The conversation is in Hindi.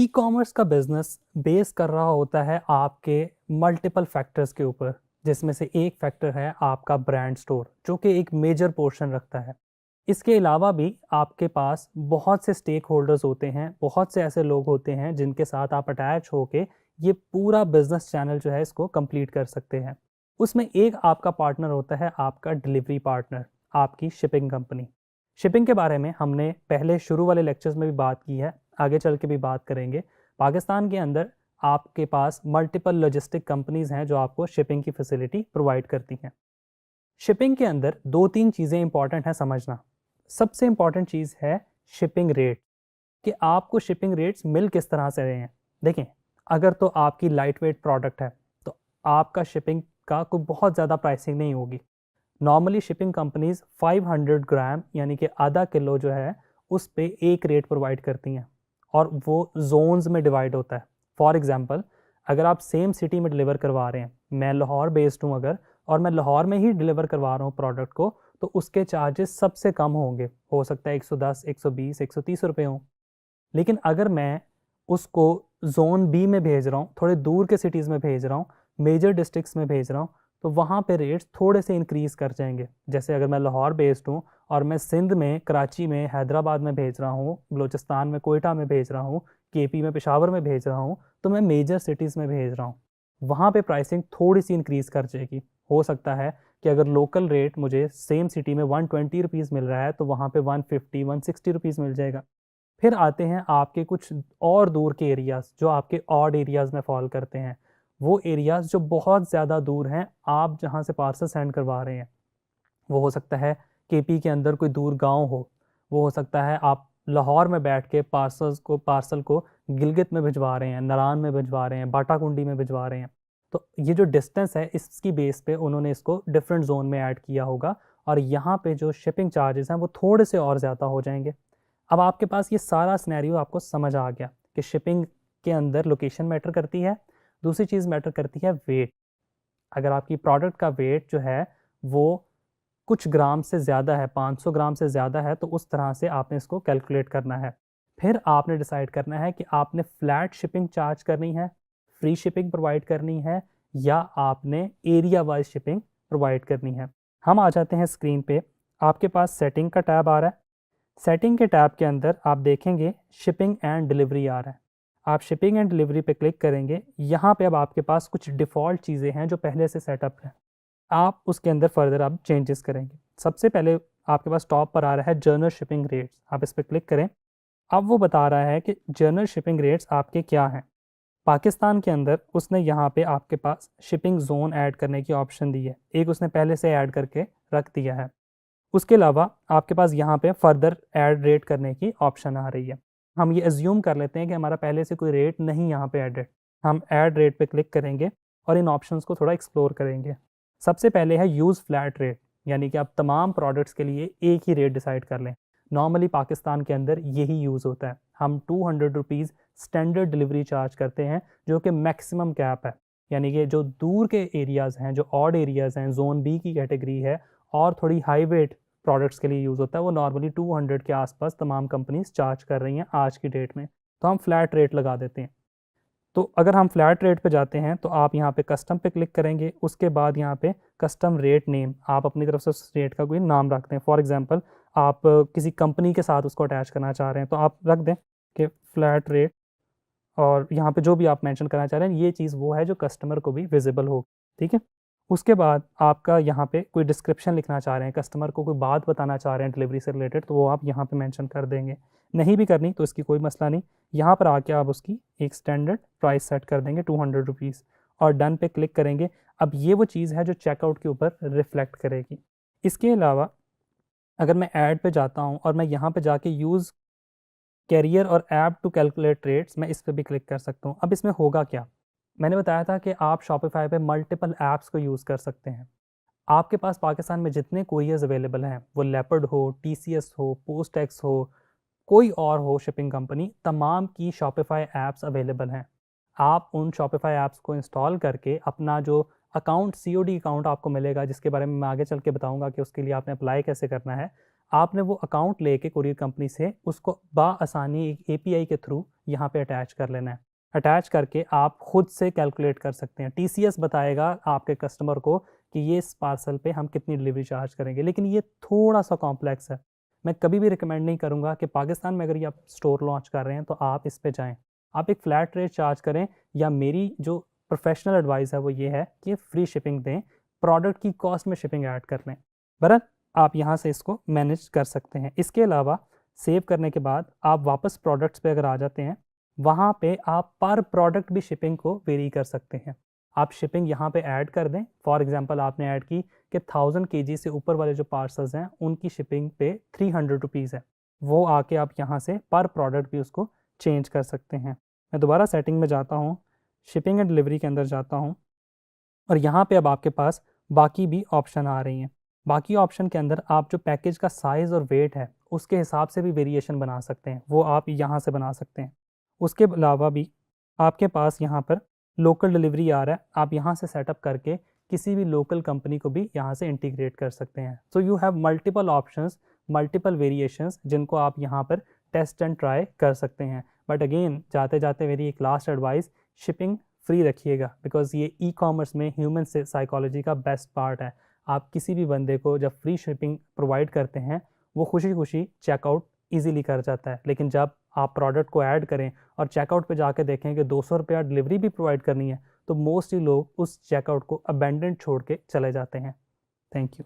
कॉमर्स का बिजनेस बेस कर रहा होता है आपके मल्टीपल फैक्टर्स के ऊपर, जिसमें से एक फैक्टर है आपका ब्रांड स्टोर, जो कि एक मेजर पोर्शन रखता है। इसके अलावा भी आपके पास बहुत से स्टेक होल्डर्स होते हैं, बहुत से ऐसे लोग होते हैं जिनके साथ आप अटैच होके ये पूरा बिजनेस चैनल जो है इसको कंप्लीट कर सकते हैं। उसमें एक आपका पार्टनर होता है, आपका डिलीवरी पार्टनर, आपकी शिपिंग कंपनी। शिपिंग के बारे में हमने पहले शुरू वाले लेक्चर्स में भी बात की है, आगे चल के भी बात करेंगे। पाकिस्तान के अंदर आपके पास मल्टीपल लॉजिस्टिक कंपनीज हैं जो आपको शिपिंग की फैसिलिटी प्रोवाइड करती हैं। शिपिंग के अंदर दो तीन चीज़ें इंपॉर्टेंट हैं समझना। सबसे इंपॉर्टेंट चीज़ है शिपिंग रेट, कि आपको शिपिंग रेट्स मिल किस तरह से रहे हैं। देखें, अगर तो आपकी लाइट वेट प्रोडक्ट है तो आपका शिपिंग का कोई बहुत ज़्यादा प्राइसिंग नहीं होगी। नॉर्मली शिपिंग कंपनीज 500 ग्राम यानी कि आधा किलो जो है उस पे एक रेट प्रोवाइड करती हैं, और वो जोन्स में डिवाइड होता है। फॉर एग्जांपल, अगर आप सेम सिटी में डिलीवर करवा रहे हैं, मैं लाहौर बेस्ड हूँ अगर, और मैं लाहौर में ही डिलीवर करवा रहा हूँ प्रोडक्ट को, तो उसके चार्जेस सबसे कम होंगे, हो सकता है 110, 120, 130 रुपये हों। लेकिन अगर मैं उसको जोन बी में भेज रहा हूँ, थोड़े दूर के सिटीज़ में भेज रहा हूँ, मेजर डिस्ट्रिक्ट्स में भेज रहा हूँ, तो वहाँ पे रेट्स थोड़े से इंक्रीज़ कर जाएंगे। जैसे अगर मैं लाहौर बेस्ड हूँ और मैं सिंध में, कराची में, हैदराबाद में भेज रहा हूँ, बलूचिस्तान में, कोयटा में भेज रहा हूँ, केपी में, पेशावर में भेज रहा हूँ, तो मैं मेजर सिटीज़ में भेज रहा हूँ, वहाँ पे प्राइसिंग थोड़ी सी इंक्रीज़ कर जाएगी। हो सकता है कि अगर लोकल रेट मुझे सेम सिटी में 120 रुपीज़ मिल रहा है तो वहाँ पे 150, 160 रुपीज़ मिल जाएगा। फिर आते हैं आपके कुछ और दूर के एरियाज़ जो आपके ऑड एरियाज़ में फॉल करते हैं। वो एरियाज़ जो बहुत ज़्यादा दूर हैं, आप जहाँ से पार्सल सेंड करवा रहे हैं, वो हो सकता है केपी के अंदर कोई दूर गांव हो, वो हो सकता है आप लाहौर में बैठ के पार्सल को गिलगित में भिजवा रहे हैं, नारान में भिजवा रहे हैं, बाटाकुंडी में भिजवा रहे हैं। तो ये जो डिस्टेंस है इसकी बेस पे उन्होंने इसको डिफरेंट जोन में ऐड किया होगा, और यहाँ पे जो शिपिंग चार्जेस हैं वो थोड़े से और ज़्यादा हो जाएंगे। अब आपके पास ये सारा सिनेरियो आपको समझ आ गया कि शिपिंग के अंदर लोकेशन मैटर करती है। दूसरी चीज़ मैटर करती है वेट। अगर आपकी प्रोडक्ट का वेट जो है वो कुछ ग्राम से ज़्यादा है, 500 ग्राम से ज़्यादा है, तो उस तरह से आपने इसको कैलकुलेट करना है। फिर आपने डिसाइड करना है कि आपने फ्लैट शिपिंग चार्ज करनी है, फ्री शिपिंग प्रोवाइड करनी है, या आपने एरिया वाइज शिपिंग प्रोवाइड करनी है। हम आ जाते हैं स्क्रीन पे, आपके पास सेटिंग का टैब आ रहा है। सेटिंग के टैब के अंदर आप देखेंगे शिपिंग एंड डिलीवरी आ रहा है। आप शिपिंग एंड डिलीवरी पे क्लिक करेंगे। यहाँ पे अब आपके पास कुछ डिफ़ॉल्ट चीज़ें हैं जो पहले से सेटअप है, आप उसके अंदर फर्दर आप चेंजेस करेंगे। सबसे पहले आपके पास टॉप पर आ रहा है जर्नल शिपिंग रेट्स, आप इस पर क्लिक करें। अब वो बता रहा है कि जर्नल शिपिंग रेट्स आपके क्या हैं। पाकिस्तान के अंदर उसने यहाँ पे आपके पास शिपिंग जोन ऐड करने की ऑप्शन दी है, एक उसने पहले से ऐड करके रख दिया है। उसके अलावा आपके पास यहाँ पे फर्दर ऐड रेट करने की ऑप्शन आ रही है। हम ये एज्यूम कर लेते हैं कि हमारा पहले से कोई रेट नहीं यहाँ पे एडेड। हम ऐड रेट पे क्लिक करेंगे और इन ऑप्शंस को थोड़ा एक्सप्लोर करेंगे। सबसे पहले है यूज़ फ्लैट रेट, यानी कि आप तमाम प्रोडक्ट्स के लिए एक ही रेट डिसाइड कर लें। नॉर्मली पाकिस्तान के अंदर यही यूज़ होता है। हम 200 रुपीज़ स्टैंडर्ड डिलीवरी चार्ज करते हैं, जो कि मैक्सिमम कैप है। यानी कि जो दूर के एरियाज़ हैं, जो ऑड एरियाज़ हैं, जोन बी की कैटेगरी है, और थोड़ी हाई वेट प्रोडक्ट्स के लिए यूज़ होता है, वो नॉर्मली 200 के आसपास तमाम कंपनीज चार्ज कर रही हैं आज की डेट में। तो हम फ्लैट रेट लगा देते हैं। तो अगर हम फ्लैट रेट पे जाते हैं तो आप यहाँ पे कस्टम पे क्लिक करेंगे। उसके बाद यहाँ पे कस्टम रेट नेम, आप अपनी तरफ से उस रेट का कोई नाम रखते हैं। फॉर एग्जांपल, आप किसी कंपनी के साथ उसको अटैच करना चाह रहे हैं तो आप रख दें कि फ्लैट रेट, और यहाँ पे जो भी आप मेंशन करना चाह रहे हैं ये चीज़ वो है जो कस्टमर को भी विजिबल हो। ठीक है। उसके बाद आपका यहाँ पे कोई डिस्क्रिप्शन लिखना चाह रहे हैं, कस्टमर को कोई बात बताना चाह रहे हैं डिलीवरी से रिलेटेड, तो वो आप यहाँ पे मेंशन कर देंगे। नहीं भी करनी तो इसकी कोई मसला नहीं, यहाँ पर आके आप उसकी एक स्टैंडर्ड प्राइस सेट कर देंगे 200 रुपीज़, और डन पे क्लिक करेंगे। अब ये वो चीज़ है जो चेकआउट के ऊपर रिफ्लेक्ट करेगी। इसके अलावा अगर मैं ऐड पे जाता हूँ और मैं यहाँ पे जाके यूज़ कैरियर और ऐप टू कैलकुलेट रेट्स, मैं इस पर भी क्लिक कर सकता हूँ। अब इसमें होगा क्या, मैंने बताया था कि आप शॉपिफाई पे मल्टीपल ऐप्स को यूज़ कर सकते हैं। आपके पास पाकिस्तान में जितने कोरियर्स अवेलेबल हैं, वो लेपर्ड हो, टीसीएस हो, पोस्टेक्स हो, कोई और हो शिपिंग कंपनी, तमाम की शॉपिफाई ऐप्स अवेलेबल हैं। आप उन शॉपिफाई ऐप्स को इंस्टॉल करके अपना जो अकाउंट, सीओडी अकाउंट आपको मिलेगा, जिसके बारे में मैं आगे चल के बताऊंगा कि उसके लिए आपने अप्लाई कैसे करना है, आपने वो अकाउंट लेके कुरियर कंपनी से उसको बाआसानी एक एपीआई के थ्रू यहाँ पे अटैच कर लेना है। अटैच करके आप खुद से कैलकुलेट कर सकते हैं। टीसीएस बताएगा आपके कस्टमर को कि ये इस पार्सल पे हम कितनी डिलीवरी चार्ज करेंगे, लेकिन ये थोड़ा सा कॉम्प्लेक्स है। मैं कभी भी रिकमेंड नहीं करूँगा कि पाकिस्तान में अगर ये आप स्टोर लॉन्च कर रहे हैं तो आप इस पे जाएँ। आप एक फ्लैट रेट चार्ज करें, या मेरी जो प्रोफेशनल एडवाइस है वो ये है कि फ्री शिपिंग दें, प्रोडक्ट की कॉस्ट में शिपिंग ऐड कर लें। बहरहाल आप यहाँ से इसको मैनेज कर सकते हैं। इसके अलावा सेव करने के बाद आप वापस प्रोडक्ट्स पे अगर आ जाते हैं, वहाँ पे आप पर प्रोडक्ट भी शिपिंग को वेरी कर सकते हैं। आप शिपिंग यहाँ पे ऐड कर दें। फॉर एग्जांपल आपने ऐड की कि 1000 केजी से ऊपर वाले जो पार्सल्स हैं उनकी शिपिंग पे 300 रुपीज़ है, वो आके आप यहाँ से पर प्रोडक्ट भी उसको चेंज कर सकते हैं। मैं दोबारा सेटिंग में जाता हूँ, शिपिंग एंड डिलीवरी के अंदर जाता हूँ, और यहाँ पे अब आपके पास बाकी भी ऑप्शन आ रही हैं। बाकी ऑप्शन के अंदर आप जो पैकेज का साइज़ और वेट है उसके हिसाब से भी वेरिएशन बना सकते हैं, वो आप यहाँ से बना सकते हैं। उसके अलावा भी आपके पास यहाँ पर लोकल डिलीवरी आ रहा है, आप यहाँ से सेटअप करके किसी भी लोकल कंपनी को भी यहाँ से इंटीग्रेट कर सकते हैं। So you have multiple options, multiple variations जिनको आप यहाँ पर टेस्ट एंड ट्राई कर सकते हैं। बट अगेन जाते जाते मेरी एक लास्ट एडवाइस, शिपिंग फ्री रखिएगा, बिकॉज ये ई कॉमर्स में ह्यूमन से साइकोलॉजी का बेस्ट पार्ट है। आप किसी भी बंदे को जब फ्री शिपिंग प्रोवाइड करते हैं वो खुशी खुशी चेकआउट ईजिली कर जाता है, लेकिन जब आप प्रोडक्ट को ऐड करें और चेकआउट पे जाके देखें कि 200 रुपया डिलीवरी भी प्रोवाइड करनी है, तो मोस्टली लोग उस चेकआउट को अबेंडन छोड़ के चले जाते हैं। Thank you.